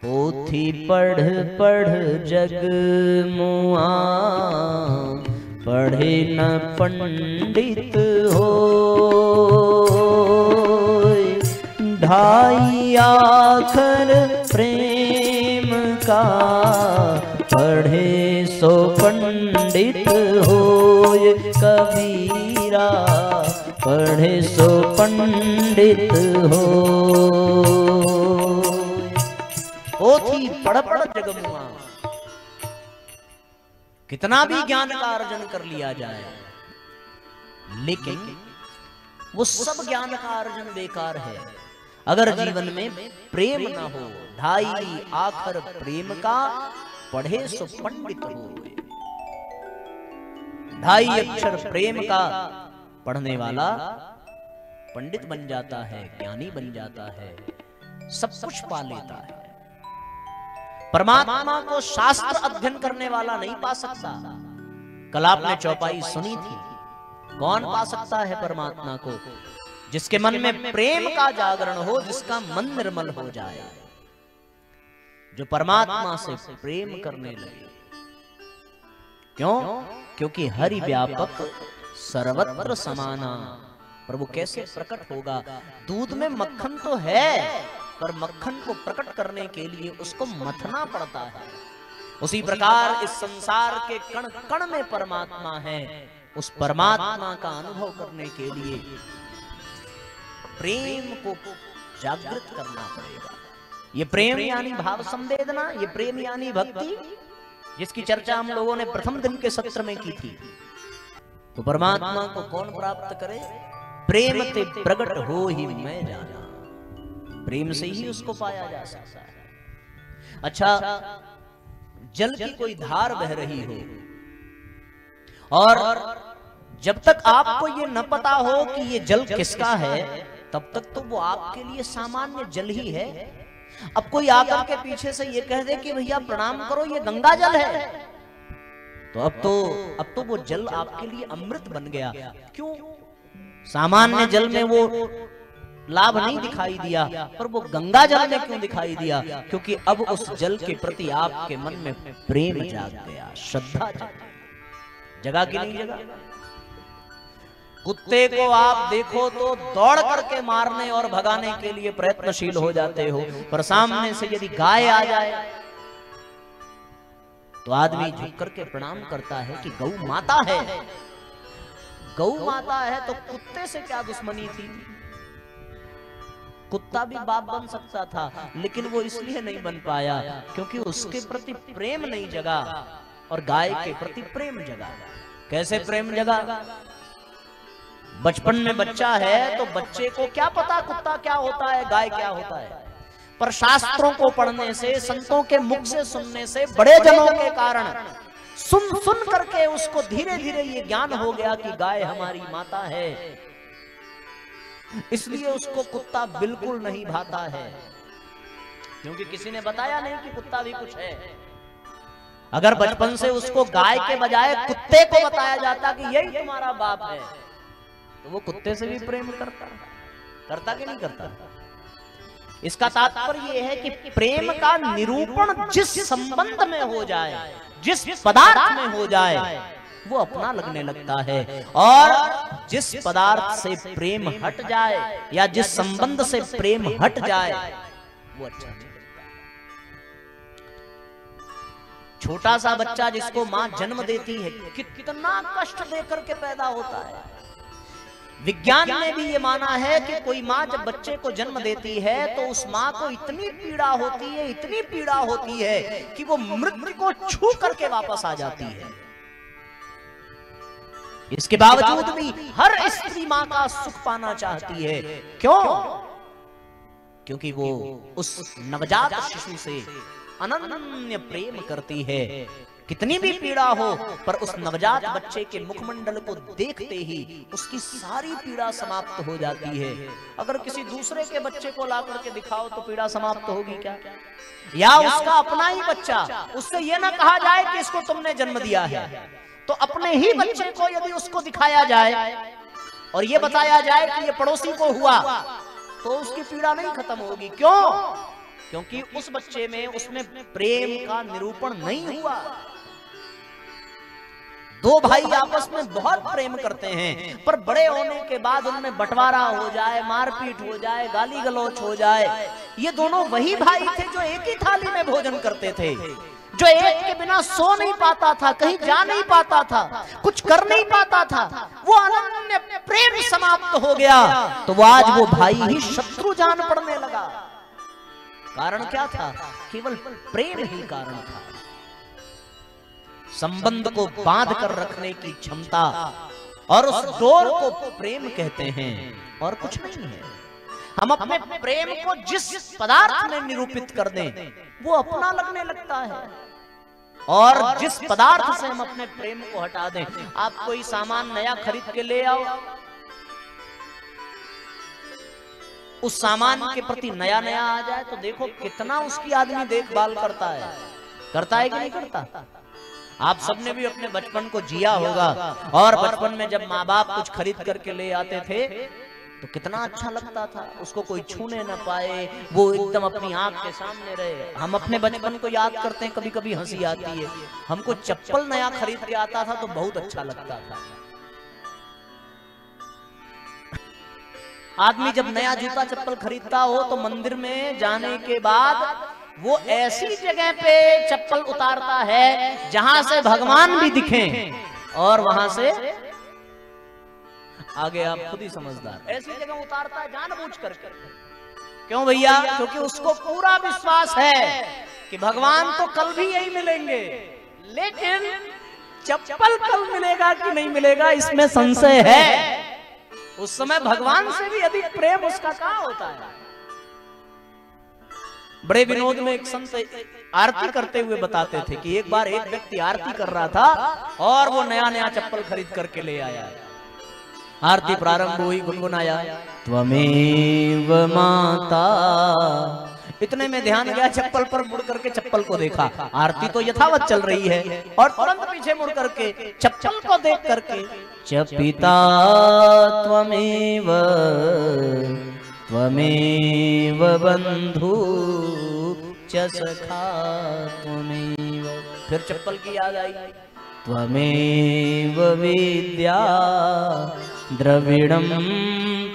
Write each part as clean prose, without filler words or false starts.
पोथी पढ़ पढ़ जग मुआ, पढ़े न पंडित होय। ढाई आखर प्रेम का, पढ़े सो पंडित होय। कबीरा पढ़े सो पंडित होय। पोथी पढ़ पढ़ जग मुआ, कितना भी ज्ञान का अर्जन कर लिया जाए, लेकिन वो सब ज्ञान का अर्जन बेकार है अगर जीवन में प्रेम ना हो। ढाई आखर प्रेम का, पढ़े सो पंडित हो। ढाई अक्षर प्रेम का पढ़ने वाला पंडित बन जाता है, ज्ञानी बन जाता है, सब कुछ पा लेता है। परमात्मा को शास्त्र अध्ययन करने वाला नहीं पा सकता। कल आपने चौपाई सुनी थी, कौन पा सकता है परमात्मा को? जिसके मन में प्रेम का जागरण हो, जिसका मन निर्मल हो जाए, जो परमात्मा से प्रेम करने लगे। क्यों? क्योंकि हरि व्यापक सर्वत्र समाना। प्रभु कैसे प्रकट होगा? दूध में मक्खन तो है, पर मक्खन को प्रकट करने के लिए उसको मथना पड़ता है। उसी प्रकार इस संसार के कण कण में परमात्मा है। उस परमात्मा का अनुभव करने के लिए प्रेम को जागृत करना पड़ेगा। ये प्रेम यानी भाव संवेदना, ये प्रेम यानी भक्ति, जिसकी चर्चा हम लोगों ने प्रथम दिन के सत्र में की थी। तो परमात्मा को कौन प्राप्त करे? प्रेम ते प्रगट हो ही मैं जाना। प्रेम से ही उसको पाया जा सकता है। अच्छा, जल की कोई धार बह रही हो और जब तक आपको ये न पता हो कि ये जल किसका है, तब तक तो वो आपके लिए सामान्य जल ही है। अब कोई आकर के पीछे से ये कह दे कि भैया प्रणाम करो, ये गंगा जल है, तो अब तो वो जल आपके लिए अमृत बन गया। क्यों? सामान्य जल में वो लाभ नहीं दिखाई दिया, पर वो गंगा जल में क्यों दिखाई दिया? क्योंकि अब उस जल के प्रति आपके मन में प्रेम जाग गया, श्रद्धा जगा कि नहीं जगा? कुत्ते को आप देखो तो दौड़ करके मारने और भगाने के लिए प्रयत्नशील हो जाते हो, पर सामने से यदि गाय आ जाए तो आदमी झुक करके प्रणाम करता है कि गौ माता है। गौ माता है तो कुत्ते से क्या दुश्मनी थी? कुत्ता भी बाप बन सकता था, लेकिन वो इसलिए नहीं बन पाया क्योंकि उसके प्रति प्रेम नहीं जगा, और गाय के प्रति प्रेम जगा। कैसे प्रेम जगा? बचपन में बच्चा है तो बच्चे को क्या पता कुत्ता क्या होता है, गाय क्या होता है, पर शास्त्रों को पढ़ने से, संतों के मुख से सुनने से, बड़े जनों के कारण सुन सुन करके उसको धीरे धीरे ये ज्ञान हो गया कि गाय हमारी माता है। इसलिए उसको कुत्ता बिल्कुल नहीं भाता है, क्योंकि किसी ने बताया नहीं कि कुत्ता भी कुछ है। अगर बचपन से उसको गाय के बजाय कुत्ते को बताया जाता कि यही तुम्हारा बाप है, तो वो कुत्ते से भी प्रेम करता कि नहीं करता? इसका तात्पर्य यह है कि प्रेम का निरूपण जिस संबंध में हो जाए, जिस पदार्थ में हो जाए, वो अपना लगने लगता है। और जिस पदार्थ से प्रेम हट जाए या जिस संबंध से प्रेम हट जाए, वो अच्छा नहीं लगता। छोटा सा बच्चा जिसको मां जन्म देती है, कितना कष्ट देकर के पैदा होता है। विज्ञान ने भी ये माना है कि कोई माँ जब बच्चे को जन्म देती है तो उस माँ को इतनी पीड़ा होती है, इतनी पीड़ा होती है कि वो मृत्यु को छू करके वापस आ जाती है। इसके बावजूद भी हर स्त्री माँ का सुख पाना चाहती है। क्यों? क्योंकि वो उस नवजात शिशु से अनन्य प्रेम करती है। कितनी भी पीड़ा हो, पर उस नवजात बच्चे के मुखमंडल को देखते ही उसकी सारी पीड़ा समाप्त हो जाती है। अगर किसी दूसरे के बच्चे को ला करके दिखाओ तो पीड़ा समाप्त होगी क्या? या उसका अपना ही बच्चा, उससे यह ना कहा जाए कि इसको तुमने जन्म दिया है, तो अपने ही बच्चे को यदि उसको दिखाया जाए और ये बताया जाए कि ये पड़ोसी को हुआ, तो उसकी पीड़ा नहीं खत्म होगी। क्यों? क्योंकि उस बच्चे में उसमें प्रेम का निरूपण नहीं हुआ। दो भाई आपस में बहुत प्रेम करते हैं, पर बड़े होने के बाद उनमें बंटवारा हो जाए, मारपीट हो जाए, गाली गलौच हो जाए। ये दोनों वही भाई थे जो एक ही थाली में भोजन करते थे, जो एक के बिना सो नहीं पाता था, कहीं जा नहीं पाता था, कुछ कर नहीं पाता था। वो अनन्य प्रेम समाप्त हो गया तो वो आज वो भाई ही शत्रु जान पड़ने लगा। कारण क्या था? केवल प्रेम ही कारण था। संबंध को बांध कर रखने की क्षमता और उस डोर को प्रेम कहते हैं, और कुछ नहीं है। हम अपने प्रेम को जिस पदार्थ में निरूपित कर दें वो अपना लगने लगता है, और जिस पदार्थ से हम अपने प्रेम को हटा दें। आप कोई सामान नया खरीद के ले आओ, उस सामान के प्रति नया नया आ जाए तो देखो कितना उसकी आदमी देखभाल करता है कि नहीं करता? आप सबने भी अपने बचपन को जिया होगा, और बचपन में जब माँ बाप कुछ खरीद करके ले आते थे तो कितना अच्छा लगता था, उसको कोई छूने ना पाए, वो एकदम अपनी आंख के सामने रहे। हम अपने बचपन को याद करते हैं, कभी कभी हंसी आती है। हमको चप्पल नया खरीद के आता था तो बहुत अच्छा लगता था। आदमी जब नया जूता चप्पल खरीदता हो तो मंदिर में जाने के बाद वो ऐसी जगह पे चप्पल उतारता है जहां से भगवान भी दिखें, और वहां से आगे आप खुद ही समझदार, ऐसी जगह उतारता है जानबूझ कर। क्यों भैया? क्योंकि उसको पूरा विश्वास है कि भगवान तो कल भी यही मिलेंगे, लेकिन चप्पल कल मिलेगा कि नहीं मिलेगा इसमें संशय है। उस समय भगवान से भी अधिक प्रेम उसका कहां होता है। बड़े विनोद में एक संत आरती करते हुए बताते थे कि एक बार एक व्यक्ति आरती कर रहा था और वो नया नया चप्पल खरीद करके ले आया। आरती प्रारंभ हुई, गुनगुनाया त्वमेव माता। इतने में ध्यान गया चप्पल पर, मुड़ करके चप्पल को देखा। आरती तो यथावत चल रही है और तुरंत पीछे मुड़ करके चप्पल को देख करके च पिता त्वमेव त्वमेव बंधु च सखा त्वमेव। फिर चप्पल की याद आई, त्वमेव विद्या द्रविड़म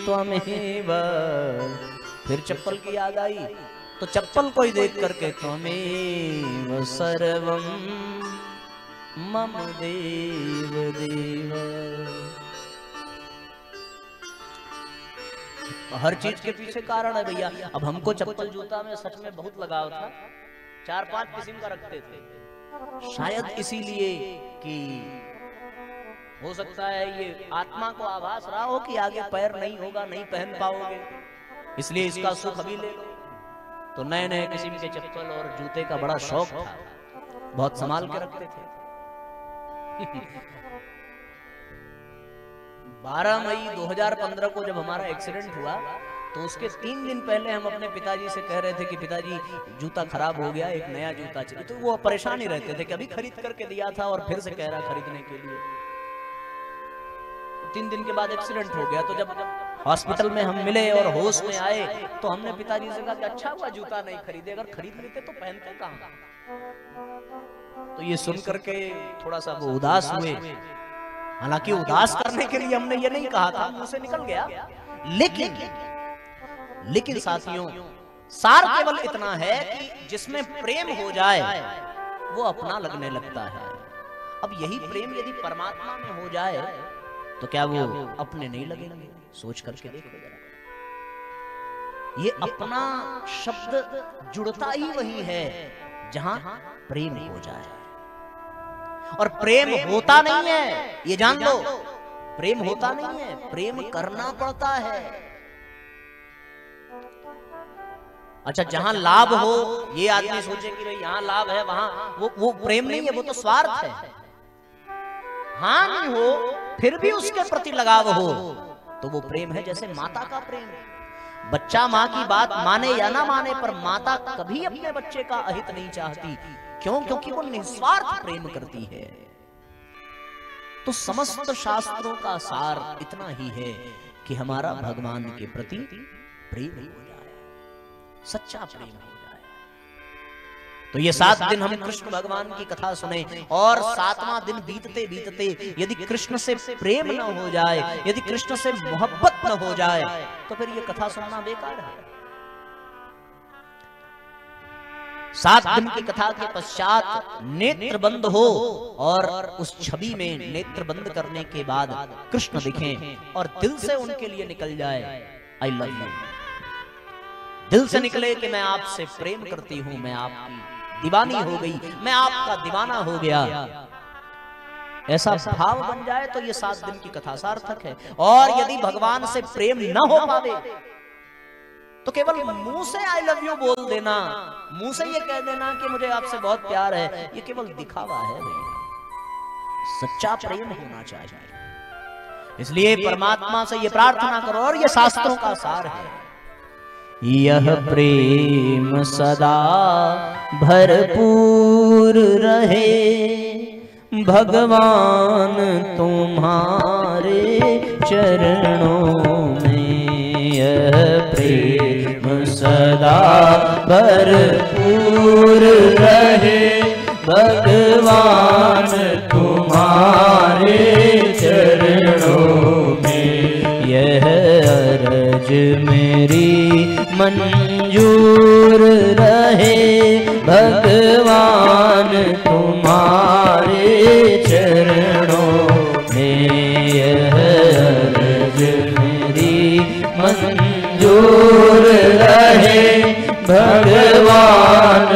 त्वमेव। फिर चप्पल की याद आई तो चप्पल को ही देख करके त्वमेव सर्वम मम देव देव। हर चीज के पीछे कारण है भैया। अब हमको चप्पल जूता में सच में बहुत लगाव था, 4-5 किस्म का रखते थे। शायद इसीलिए कि हो सकता है ये आत्मा को आभास रहा हो कि आगे पैर नहीं होगा, नहीं पहन पाओगे, इसलिए इसका सुख अभी ले लो। तो नए नए किस्म के चप्पल और जूते का बड़ा शौक था, बहुत संभाल के रखते थे। 12 मई 2015 को जब हमारा एक्सीडेंट हुआ तो उसके 3 दिन पहले हम अपने पिताजी से कह रहे थे कि पिताजी जूता खराब हो गया, एक नया जूता चाहिए। तो वो परेशान ही रहते थे कि अभी खरीद करके दिया था और फिर से कह रहा खरीदने के लिए। 3 दिन के बाद एक्सीडेंट हो गया। तो जब हॉस्पिटल में हम मिले और होश में आए तो हमने पिताजी से कहा कि अच्छा हुआ जूता नहीं खरीदे, अगर खरीद लेते तो पहनते कहाँ। तो ये सुन करके थोड़ा सा वो उदास हुए। हालांकि उदास करने के लिए हमने ये नहीं कहा था, मुंह से निकल गया। लेकिन साथियों, सार केवल इतना है कि जिसमें प्रेम हो जाए वो अपना लगने लगता है। अब यही प्रेम यदि परमात्मा में हो जाए तो क्या वो अपने नहीं लगेंगे? सोच करके देखो जरा। ये अपना शब्द जुड़ता ही वही है जहां प्रेम हो जाए, और प्रेम होता नहीं है, ये जान लो। प्रेम होता नहीं है, प्रेम करना पड़ता है। अच्छा, जहां लाभ हो ये आदमी सोचे कि भाई यहां लाभ है, वहां वो प्रेम नहीं है, वो तो स्वार्थ है। हानि हो फिर भी उसके प्रति लगाव हो तो वो प्रेम है। जैसे माता का प्रेम, बच्चा माँ की बात माने या ना माने, पर माता कभी अपने बच्चे का अहित नहीं चाहती। क्यों? क्योंकि वो निस्वार्थ प्रेम करती है। तो समस्त शास्त्रों का सार इतना ही है कि हमारा भगवान के प्रति प्रेम हो जाए, सच्चा प्रेम हो जाए। तो ये 7 दिन हम कृष्ण भगवान की कथा सुने, और 7वां दिन बीतते बीतते यदि कृष्ण से प्रेम न हो जाए, यदि कृष्ण से मोहब्बत न हो जाए, तो फिर ये कथा सुनना बेकार है। 7 दिन की कथा के पश्चात नेत्र बंद हो, और उस छवि में नेत्र बंद करने के बाद कृष्ण दिखें और दिल से उनके लिए निकल जाए आई लव यू। दिल से निकले कि मैं आपसे प्रेम करती हूं, मैं आपकी दीवानी हो गई, मैं आपका दीवाना हो गया, ऐसा भाव बन जाए तो ये 7 दिन की कथा सार्थक है। और यदि भगवान से प्रेम न हो पावे तो केवल मुंह से आई लव यू बोल देना, मुंह से ये कह देना कि मुझे आपसे बहुत प्यार है, ये केवल दिखावा है भैया, सच्चा प्रेम होना चाहिए। इसलिए परमात्मा से ये प्रार्थना करो, और ये शास्त्रों का सार है, यह प्रेम सदा भरपूर रहे, भगवान तुम्हारे चरणों में। यह प्रेम सदा भरपूर रहे, भगवान तुम्हारे चरणों में। यह अरज मेरी मंजूर रहे, भगवान तुम्हारे चरणों में। यह अरज मेरी मंजूर रहे, भगवान